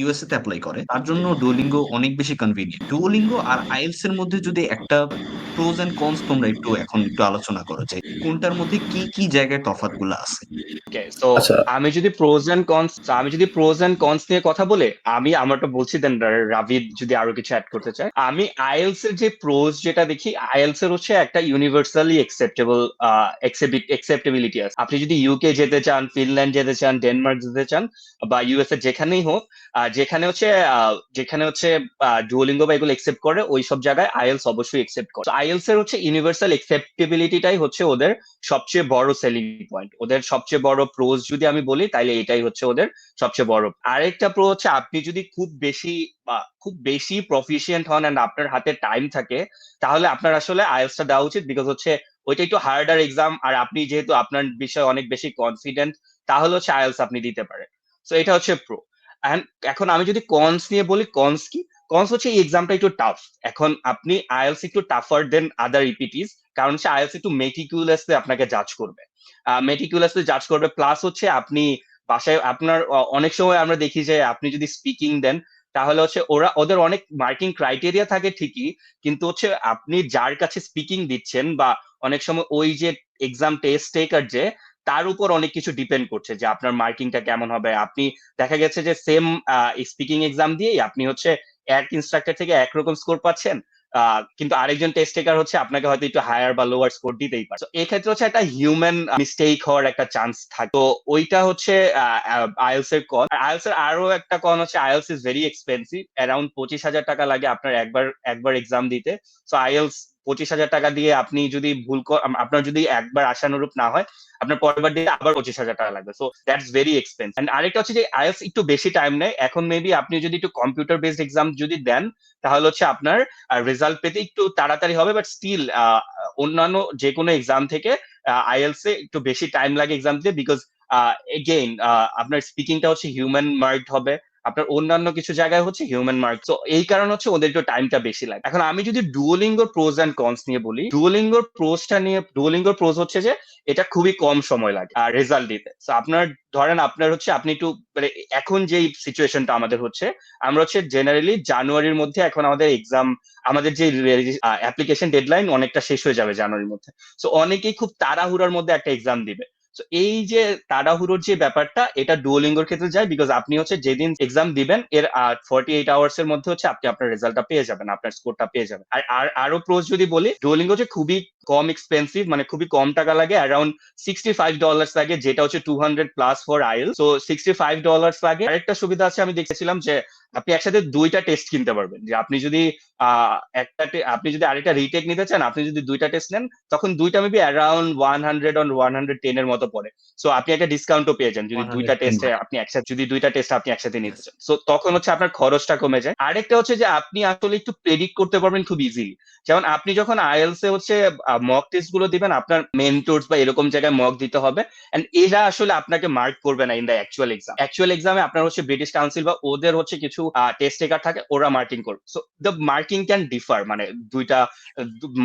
USA তে apply করে, তার জন্য ডুওলিঙ্গো অনেক বেশি কনভিনিয়েন্ট। ডুওলিঙ্গো আর আইএলটিএস এর মধ্যে যদি একটা প্রোস এন্ড কনস তোমরা এখন একটু আলোচনা করো যে কোনটার মধ্যে কি কি জায়গায় তফাৎগুলো আছে। ওকে, সো আচ্ছা, আমি যদি প্রোজ এন্ড কনস নিয়ে কথা বলে, আমি আমারটা বলছি, দেন রাভিদ যদি আরো কিছু অ্যাড করতে চায়। আমি আইএলস এর যে প্রোজ যেটা দেখি, আইএলস এর হচ্ছে একটা ইউনিভার্সালি একসেপ্টেবিলিটি আছে। আপনি যদি ইউকে যেতে চান, ফিনল্যান্ড যেতে চান, ডেনমার্ক যেতে চান, বা ইউএসএ যেখানেই হোক, যেখানে হচ্ছে ডুওলিঙ্গো বা এগুলো একসেপ্ট করে, ওই সব জায়গায় আইএলস অবশ্যই একসেপ্ট করে। আইএলস এর হচ্ছে ইউনিভার্সাল একসেপ্টেবিলিটিটাই হচ্ছে ওদের সবচেয়ে বড় সেলিং পয়েন্ট, ওদের সবচেয়ে বড় প্রোজ যদি আমি বলি, তাইলে এটাই হচ্ছে ওদের সবচেয়ে বড়। আরেকটা প্রো হচ্ছে, আপনি যদি খুব বেশি প্রফিশিয়েন্ট হন এন্ড আপনার হাতে টাইম থাকে, তাহলে আপনার আসলে আইএলটিএসটা দেওয়া উচিত, বিকজ হচ্ছে ওইটা একটু হার্ডার এক্সাম, আর আপনি যেহেতু আপনার বিষয়ে অনেক বেশি কনফিডেন্ট, তাহলে হচ্ছে আইএলটিএস আপনি দিতে পারেন। সো এটা হচ্ছে প্রো। এন্ড এখন আমি যদি কনস নিয়ে বলি, কনস কি? কনস হচ্ছে এই এক্সামটা একটু টাফ। এখন আপনি আইএলটিএস একটু টাফার দেন আদার ইপিটিস, কারণ হচ্ছে আইএলটিএস একটু মেটিকুলাসলি আপনাকে জাজ করবে, প্লাস হচ্ছে আপনি বাসায় আপনার অনেক সময় আমরা দেখি যে আপনি যদি স্পিকিং দেন, তাহলে হচ্ছে ওদের অনেক মার্কিং ক্রাইটেরিয়া থাকে ঠিকই, কিন্তু হচ্ছে আপনি যার কাছে স্পিকিং দিচ্ছেন, বা অনেক সময় ওই যে এক্সাম টেস্ট টেকার যে, তার উপর অনেক কিছু ডিপেন্ড করছে যে আপনার মার্কিংটা কেমন হবে। আপনি দেখা গেছে যে সেম স্পিকিং এক্সাম দিয়েই আপনি হচ্ছে এক ইনস্ট্রাক্টর থেকে একরকম স্কোর পাচ্ছেন, কিন্তু আরেকজন টেস্ট টেকার হচ্ছে আপনাকে হয়তো একটু হায়ার বা লোয়ার স্কোর দিতেই পারে। তো এই ক্ষেত্রে হচ্ছে একটা হিউম্যান মিস্টেক হওয়ার একটা চান্স থাকে। তো ওইটা হচ্ছে আইএলস এর কন। আইএলস এর আরো একটা কন হচ্ছে, IELTS is very expensive, around 25,000 টাকা লাগে আপনার একবার এক্সাম দিতে। সো আইএলস 25,000 টাকা দিয়ে আপনি যদি আপনার যদি একবার আশানুরূপ না হয়, আপনার পরের বার দিতে আবার 25,000 টাকা লাগবে। So that's very expensive. আরেকটা হচ্ছে যে আইএলস একটু বেশি টাইম নেয়। এখন মেবি আপনি যদি একটু কম্পিউটার বেসড এক্সাম যদি দেন, তাহলে হচ্ছে আপনার রেজাল্ট পেতে একটু তাড়াতাড়ি হবে, বাট স্টিল অন্যান্য যে কোনো এক্সাম থেকে আইএলস এ একটু বেশি টাইম লাগে এক্সাম দিতে, বিকজ এগেইন আপনার স্পিকিংটা হচ্ছে হিউম্যান মার্কড হবে, আপনার অন্যান্য কিছু জায়গায় হচ্ছে হিউম্যান মার্ক। তো এই কারণে হচ্ছে ওদের একটু টাইমটা বেশি লাগে। এখন আমি যদি ডুওলিঙ্গোর প্রোজ এন্ড কনস নিয়ে বলি, ডুওলিঙ্গোর প্রোজ হচ্ছে যে এটা খুবই কম সময় লাগে রেজাল্ট দিতে। তো আপনার ধরেন আপনার হচ্ছে আপনি একটু মানে, এখন যেই সিচুয়েশনটা আমাদের হচ্ছে, আমরা হচ্ছে জেনারেলি জানুয়ারির মধ্যে, এখন আমাদের এক্সাম, আমাদের যে অ্যাপ্লিকেশন ডেডলাইন অনেকটা শেষ হয়ে যাবে জানুয়ারির মধ্যে। সো অনেকেই খুব তাড়াহুড়ার মধ্যে একটা এক্সাম দিবে। তো এই যে তাড়াহুড়োর যে ব্যাপারটা, এটা ডুওলিঙ্গোর ক্ষেত্রে যায়, বিকজ আপনি হচ্ছে যেদিন এক্সাম দিবেন এর 48 আওয়ার্স এর মধ্যে হচ্ছে আপনি আপনার রেজাল্টটা পেয়ে যাবেন, আপনার স্কোরটা পেয়ে যাবেন। আরো প্রোজ যদি বলি, ডুওলিঙ্গো হচ্ছে খুবই কম এক্সপেন্সিভ, মানে খুবই কম টাকা লাগে, অ্যারাউন্ড $65 লাগে, যেটা হচ্ছে 200 প্লাস ফর আইএল। সো $65 লাগে। আরেকটা সুবিধা আছে, আমি দেখেছিলাম যে আপনি একসাথে দুইটা টেস্ট কিনতে পারবেন, যে আপনি যদি আপনি যদি আরেকটা রিটেক নিতে চান, আপনি যদি দুইটা টেস্ট নেন, তখন দুইটা মেবি অ্যারাউন্ড 100 পড়ে। সো আপনি একটা ডিসকাউন্টও পেয়ে যান যদি দুইটা 110 টেস্টে আপনি একসাথে নিতে চান। সো তখন হচ্ছে আপনার খরচটা কমে যায়। আরেকটা হচ্ছে যে আপনি আসলে একটু প্রেডিক্ট করতে পারবেন খুব ইজিলি। যেমন আপনি যখন আইএলস এ হচ্ছে মক টেস্ট গুলো দিবেন, আপনার মেন্টরস বা এরকম জায়গায় মক দিতে হবে, এন্ড এরা আসলে আপনাকে মার্ক করবে না ইন দ্য অ্যাকচুয়াল এক্সামে। আপনার হচ্ছে ব্রিটিশ কাউন্সিল বা ওদের হচ্ছে কিছু টেস্ট টেকার থাকে, ওরা মার্কিং করবে। So the marking can differ, মানে দুইটা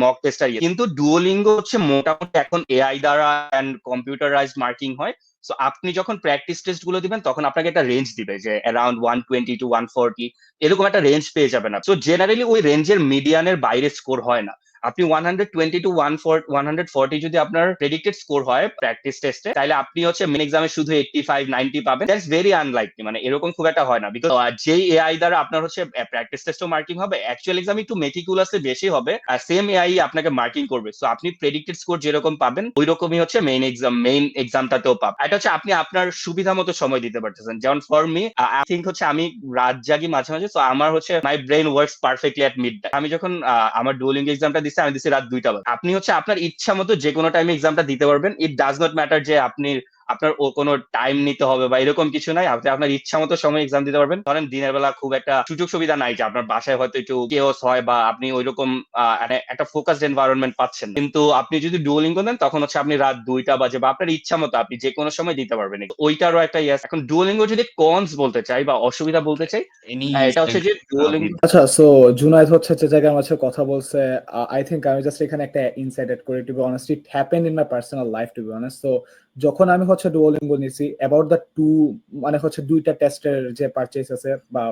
মক টেস্ট আর কিন্তু ডুওলিঙ্গো হচ্ছে মোটামুটি এখন এআই দ্বারা এন্ড কম্পিউটারাইজড মার্কিং হয়। সো আপনি যখন প্র্যাকটিস টেস্ট গুলো দিবেন, তখন আপনাকে একটা রেঞ্জ দিবে যে অ্যারাউন্ড 120 to 140, এরকম একটা রেঞ্জ পেয়ে যাবেন। সো জেনারেলি ওই রেঞ্জের মিডিয়ানের বাইরে স্কোর হয় না। আপনি 120 to 140 যদি আপনার প্রেডিক্টেড স্কোর হয় প্র্যাকটিস টেস্টে, তাহলে আপনি হচ্ছে মেন এক্সামে শুধু 85-90 পাবেন। দ্যাটস ভেরি আনলাইকলি, মানে এরকম খুব একটা হয় না, বিকজ যেই এআই দ্বারা আপনার হচ্ছে প্র্যাকটিস টেস্টও মার্কিং হবে, অ্যাকচুয়াল এক্সাম একটু মেটিকুলাসলি বেশি হবে, আর সেম এআই আপনাকে মার্কিং করবে। সো আপনি প্রেডিক্টেড স্কোর যেরকম পাবেন, ওই রকমই হচ্ছে মেইন এক্সামটাতেও পাবেন। এটা হচ্ছে আপনি আপনার সুবিধা মতো সময় দিতে পারতেছেন। যেমন ফর মি, আই থিঙ্ক হচ্ছে আমি রাত জাগি মাঝে মাঝে, তো আমার হচ্ছে মাই ব্রেন ওয়ার্কস পারফেক্টলি এট মিড। আমি যখন আমার ডুওলিঙ্গো এক্সামটা দিচ্ছি, আমি দিচ্ছি রাত 2টা বাজে। আপনি হচ্ছে আপনার ইচ্ছা মতো যে কোনো টাইমে এক্সামটা দিতে পারবেন। ইট ডাজ নট ম্যাটার যে আপনার কোনো টাইম নিতে হবে বা এরকম কিছু নাই। আপনি আপনার ইচ্ছা মতো সময় এক্সাম দিতে পারবেন। ধরেন দিনের বেলা খুব একটা সুযোগ সুবিধা নাই, যে আপনার বাসায় হয়তো একটু কেওস হয়, বা আপনি ওইরকম একটা ফোকাসড এনভায়রনমেন্ট পাচ্ছেন, কিন্তু আপনি যদি ডুওলিঙ্গো দেন, তখন হচ্ছে আপনি রাত 2টা বাজে বা আপনার ইচ্ছা মতো আপনি যে কোনো সময় দিতে পারবেন। ওইটারও একটা ইয়াস। এখন ডুওলিঙ্গো যদি কনস বলতে চাই বা অসুবিধা বলতে চাই, এনি এটা হচ্ছে যে ডুওলিঙ্গো। আচ্ছা, সো জুনায়েদ হচ্ছে যে জায়গায় আমার সাথে কথা বলছে, আই থিঙ্ক আমি জাস্ট এখানে একটা ইনসাইট এড করি। To be honest, it happened in my personal life, to be honest. So যখন আমি হচ্ছে ডুওলিঙ্গো নিছি অ্যাবাউট দ্য টু মানে হচ্ছে দুইটা টেস্টের যে পারচেজ আছে বা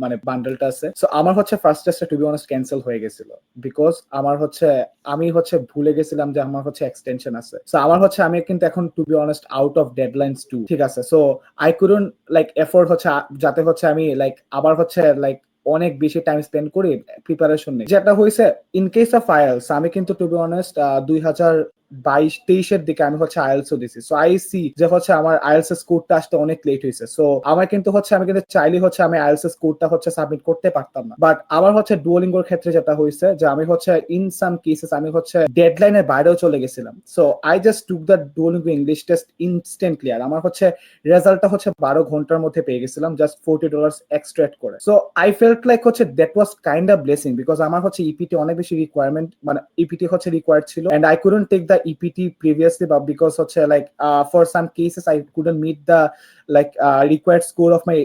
মানে বান্ডেলটা আছে, সো আমার হচ্ছে ফার্স্ট টেস্টে টু বি অনেস্ট ক্যান্সেল হয়ে গেছিল বিকজ আমার হচ্ছে আমি হচ্ছে ভুলে গেছিলাম যে আমার হচ্ছে এক্সটেনশন আছে। সো আমার হচ্ছে আমি কিন্তু এখন to be honest out of deadlines to, ঠিক আছে। So I couldn't like afford হচ্ছে যাতে হচ্ছে আমি লাইক আবার হচ্ছে লাইক অনেক বেশি টাইম স্পেন্ড করি প্রিপারেশন নিয়ে। যেটা হয়েছে ইন কেস অফ আইএলস, আমি কিন্তু টু বি অনেস্ট 2022-23 দিকে আমি হচ্ছে আইএলসও দিছি। সো আই সি যে হচ্ছে আমার আইএলস এর স্কোরটা আসতে অনেক লেট হয়েছে। সো আমার কিন্তু হচ্ছে আমি কিন্তু চাইলে হচ্ছে আমি আইএলস এর স্কোরটা হচ্ছে সাবমিট করতে পারতাম না। বাট আমার হচ্ছে ডুওলিঙ্গোর ক্ষেত্রে যেটা হয়েছে যে আমি হচ্ছে ইন সাম কেসেস আমি হচ্ছে ডেডলাইনের বাইরেও চলে গেছিলাম। So I just took the Duolingo English test instantly, আর আমার হচ্ছে রেজাল্টটা হচ্ছে 12 ঘন্টার মধ্যে পেয়ে গেছিলাম জাস্ট $40 এক্সট্রাক্ট করে। সো আই ফেল্ট লাইক হচ্ছে that was kind of blessing because আমার হচ্ছে ইপিটি অনেক বেশি রিকোয়ারমেন্ট, মানে ইপিটি হচ্ছে রিকোয়ার্ড ছিল and I couldn't take the EPT previously বা বিকজ হচ্ছে like for some cases I couldn't meet the like required score of my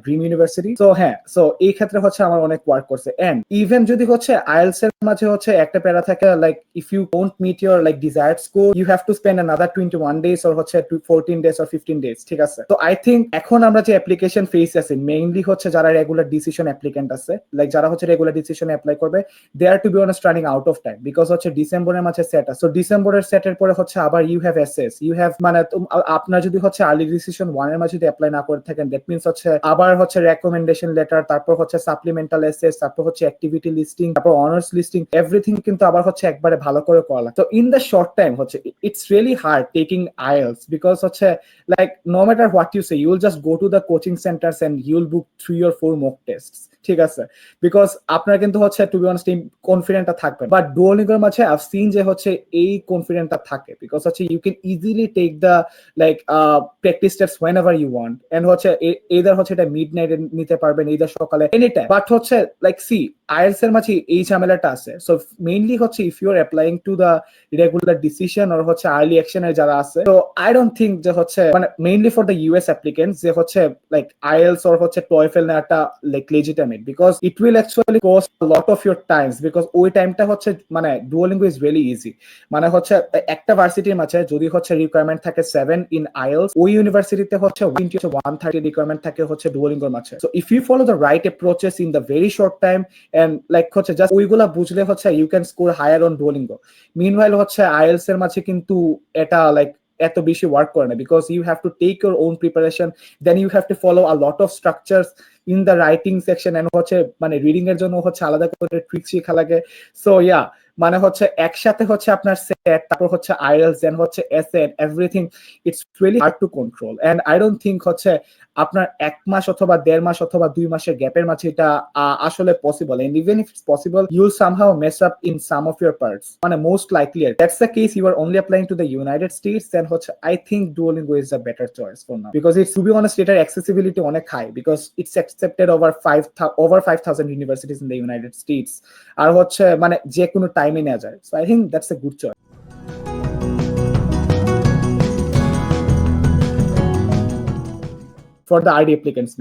dream university. So হ্যাঁ, সো এই ক্ষেত্রে হচ্ছে আমার অনেক ওয়ার্ক করছে। এন্ড ইভেন যদি হচ্ছে আইএলস এর মাঝে হচ্ছে একটা প্যারা থাকে like if you don't meet your like desired score you have to spend another 21 days or হচ্ছে 14 days or 15 days, ঠিক আছে। তো আই থিঙ্ক এখন আমরা যে অ্যাপ্লিকেশন ফেস আছে মেইনলি হচ্ছে যারা রেগুলার ডিসিশন অ্যাপ্লিকেন্ট আছে, লাইক যারা হচ্ছে রেগুলার ডিসিশন অ্যাপ্লাই করবে they are to be honest running out of time because হচ্ছে ডিসেম্বরের মাঝে সেট আছে। সো ডিসেম্বরের সেটের পরে হচ্ছে আবার you have SS, you have মানে আপনার যদি হচ্ছে আর্লি ডিসিশন 1 এর মাঝে যদি অ্যাপ্লাই না করে থাকেন দ্যাট মিন্স হচ্ছে আবার হচ্ছে রেকমেন্ডেশন লেটার, তারপর হচ্ছে সাপ্লিমেন্টাল এসএস, তারপর হচ্ছে অ্যাক্টিভিটি লিস্টিং, তারপর অনার্স লিস্টিং, এভরিথিং কিন্তু আবার হচ্ছে একবারে ভালো করে করা লাগে। তো ইন দ্য শর্ট টাইম হচ্ছে it's really hard taking IELTS because হচ্ছে like no matter what you say you'll just go to the coaching centers and you'll book 3 or 4 mock tests, ঠিক আছে, বিকজ আপনার কিন্তু হচ্ছে টু বি অনেস্ট কনফিডেন্টটা থাকবে। But ডুওলিঙ্গোর মাঝে I've scene যে হচ্ছে এই কনফিডেন্টটা থাকে বিকজ হচ্ছে you can easily take the like practice test whenever you want and হচ্ছে এইদার হচ্ছে এটা মিড নাইটে নিতে পারবেন এইদার সকালে এনি টাইম। বাট হচ্ছে লাইক সি আইএলস এর মাঝে এই ঝামেলাটা আছে। সো মেইনলি হচ্ছে if you are applying to the regular decision আর হচ্ছে আর্লি অ্যাকশনের যারা আছে, তো আই ডোন্ট থিঙ্ক যে হচ্ছে মানে mainly for the US applicants যে হচ্ছে লাইক আইএলস অর হচ্ছে টয়েফেল নেওয়াটা like legitimate because it will actually cost a lot of your Times because ওই টাইমটা হচ্ছে মানে ডুওলিঙ্গো ইজ রিয়েলি ইজি। মানে হচ্ছে একটা ভার্সিটির মাঝে যদি হচ্ছে রিকোয়ারমেন্ট থাকে 7 ইন আইএলস, ওই ইউনিভার্সিটিতে হচ্ছে 130 রিকোয়ারমেন্ট থাকে হচ্ছে ডুওলিঙ্গোর মাঝে। So if you follow the right approaches in the very short time and like হচ্ছে জাস্ট ওইগুলা বুঝলে হচ্ছে you can score higher on Duolingo. Meanwhile হচ্ছে আইএলস এর মাঝে কিন্তু এটা লাইক এত বেশি ওয়ার্ক করে না because you have to take your own preparation, then you have to follow a lot of structures in the writing section and হচ্ছে মানে রিডিং এর জন্য হচ্ছে আলাদা করে ট্রিক শিখা লাগে। সো ইয়া মানে হচ্ছে একসাথে হচ্ছে আপনার সেট, তারপর হচ্ছে আইএলস দেন হচ্ছে essay everything, it's really hard to control and I don't think হচ্ছে আপনার 1 মাস অথবা 1.5 মাস অথবা 2 মাসের গ্যাপের মাঝে এটা আসলে possible and even if it's possible you'll somehow mess up in some of your parts, মানে most likely that's the case you are only applying to the United States then হচ্ছে I think Duolingo is the better choice for now because it's to be honest এটার accessibility অনেক high because it's accepted over 5,000 universities in the United States আর হচ্ছে মানে যে কোনো টাইমে নেওয়া যায়। So I think that's a good choice for the RD applicants.